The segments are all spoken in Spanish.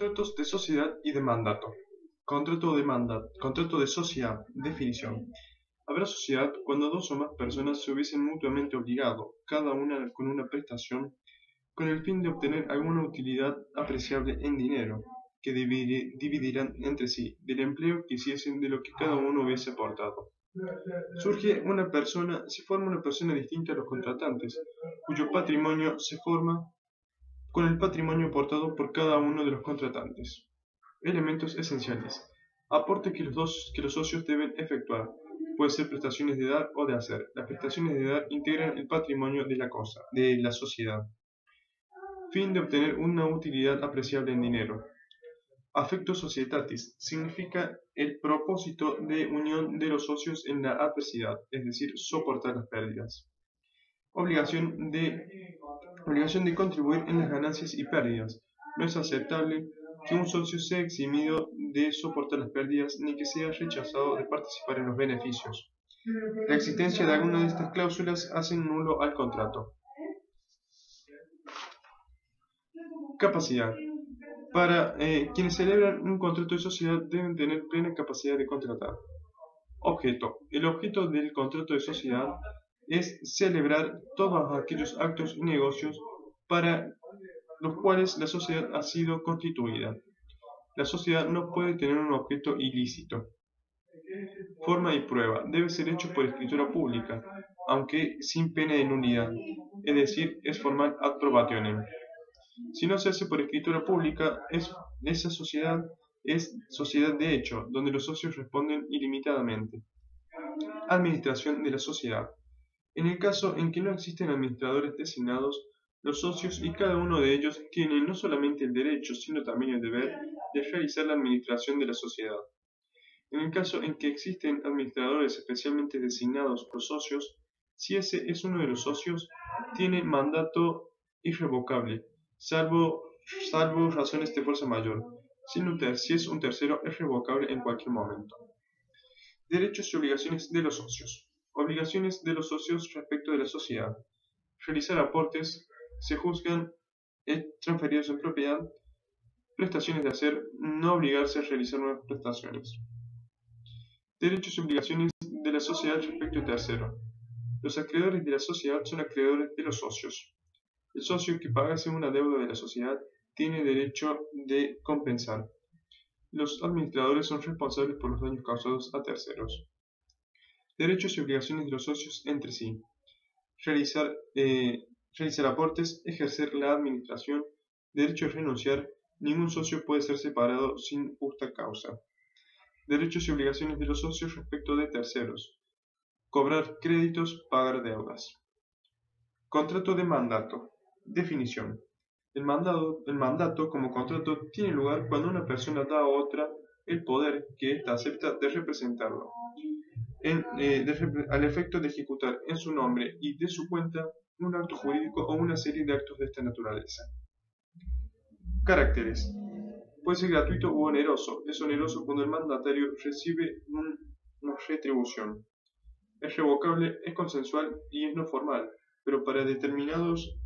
Contratos de sociedad y de mandato. Contrato de sociedad. Definición. Habrá sociedad cuando dos o más personas se hubiesen mutuamente obligado, cada una con una prestación, con el fin de obtener alguna utilidad apreciable en dinero, que dividirán entre sí, del empleo que hiciesen de lo que cada uno hubiese aportado. Se forma una persona distinta a los contratantes, cuyo patrimonio se forma con el patrimonio aportado por cada uno de los contratantes. Elementos esenciales. Aporte que los socios deben efectuar. Puede ser prestaciones de dar o de hacer. Las prestaciones de dar integran el patrimonio de la sociedad. Fin de obtener una utilidad apreciable en dinero. Affectio societatis significa el propósito de unión de los socios en la adversidad, es decir, soportar las pérdidas. Obligación de contribuir en las ganancias y pérdidas. No es aceptable que un socio sea eximido de soportar las pérdidas ni que sea rechazado de participar en los beneficios. La existencia de alguna de estas cláusulas hace nulo al contrato. Capacidad. Para quienes celebran un contrato de sociedad deben tener plena capacidad de contratar. Objeto. El objeto del contrato de sociedad es celebrar todos aquellos actos y negocios para los cuales la sociedad ha sido constituida. La sociedad no puede tener un objeto ilícito. Forma y prueba. Debe ser hecho por escritura pública, aunque sin pena de nulidad, es decir, es formal ad probationem. Si no se hace por escritura pública, esa sociedad es sociedad de hecho, donde los socios responden ilimitadamente. Administración de la sociedad. En el caso en que no existen administradores designados, los socios y cada uno de ellos tienen no solamente el derecho, sino también el deber de realizar la administración de la sociedad. En el caso en que existen administradores especialmente designados por socios, si ese es uno de los socios, tiene mandato irrevocable, salvo razones de fuerza mayor. Si es un tercero, es revocable en cualquier momento. Derechos y obligaciones de los socios. Obligaciones de los socios respecto de la sociedad. Realizar aportes, se juzgan transferidos en propiedad. Prestaciones de hacer, no obligarse a realizar nuevas prestaciones. Derechos y obligaciones de la sociedad respecto al tercero. Los acreedores de la sociedad son acreedores de los socios. El socio que pagase una deuda de la sociedad tiene derecho de compensar. Los administradores son responsables por los daños causados a terceros. Derechos y obligaciones de los socios entre sí. Realizar aportes, ejercer la administración, derecho a renunciar. Ningún socio puede ser separado sin justa causa. Derechos y obligaciones de los socios respecto de terceros. Cobrar créditos, pagar deudas. Contrato de mandato. Definición. El mandato como contrato tiene lugar cuando una persona da a otra el poder que ésta acepta de representarlo, al efecto de ejecutar en su nombre y de su cuenta un acto jurídico o una serie de actos de esta naturaleza. Caracteres. Puede ser gratuito u oneroso. Es oneroso cuando el mandatario recibe una retribución. Es revocable, es consensual y es no formal, pero para determinados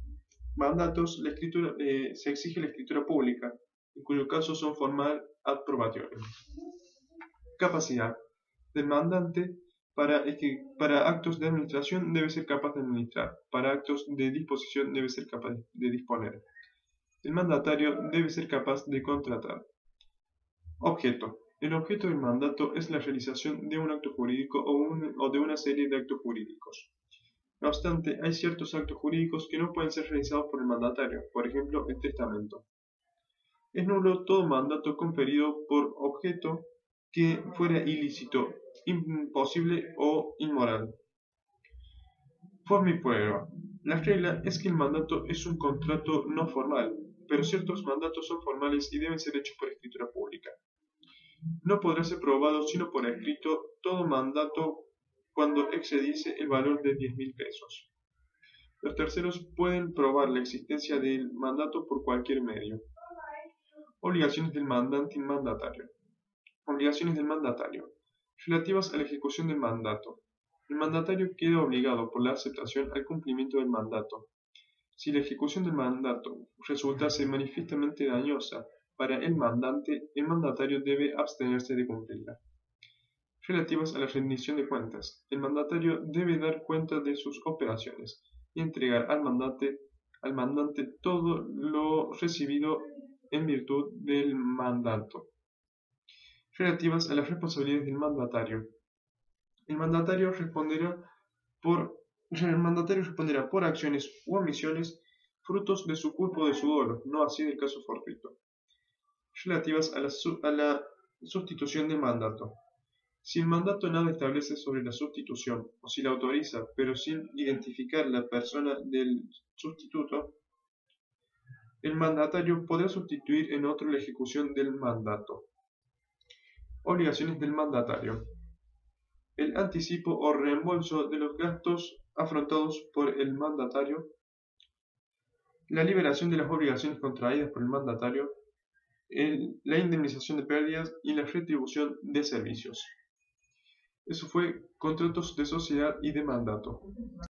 mandatos se exige la escritura pública, en cuyo caso son formal ad probationem. Capacidad del mandante para actos de administración debe ser capaz de administrar, para actos de disposición debe ser capaz de disponer. El mandatario debe ser capaz de contratar. Objeto. El objeto del mandato es la realización de un acto jurídico o de una serie de actos jurídicos. No obstante, hay ciertos actos jurídicos que no pueden ser realizados por el mandatario, por ejemplo, el testamento. Es nulo todo mandato conferido por objeto que fuera ilícito, imposible o inmoral. Forma y prueba. La regla es que el mandato es un contrato no formal, pero ciertos mandatos son formales y deben ser hechos por escritura pública. No podrá ser probado sino por escrito todo mandato cuando excediese el valor de 10.000 pesos. Los terceros pueden probar la existencia del mandato por cualquier medio. Obligaciones del mandante y mandatario. Obligaciones del mandatario. Relativas a la ejecución del mandato. El mandatario queda obligado por la aceptación al cumplimiento del mandato. Si la ejecución del mandato resultase manifiestamente dañosa para el mandatario debe abstenerse de cumplirla. Relativas a la rendición de cuentas, el mandatario debe dar cuenta de sus operaciones y entregar al mandante todo lo recibido en virtud del mandato. Relativas a las responsabilidades del mandatario, el mandatario responderá por acciones u omisiones frutos de su culpa o de su dolo, no así del caso fortuito. Relativas a la sustitución del mandato. Si el mandato nada establece sobre la sustitución, o si la autoriza, pero sin identificar la persona del sustituto, el mandatario podrá sustituir en otro la ejecución del mandato. Obligaciones del mandatario. El anticipo o reembolso de los gastos afrontados por el mandatario, la liberación de las obligaciones contraídas por el mandatario, la indemnización de pérdidas y la retribución de servicios. Eso fue contratos de sociedad y de mandato.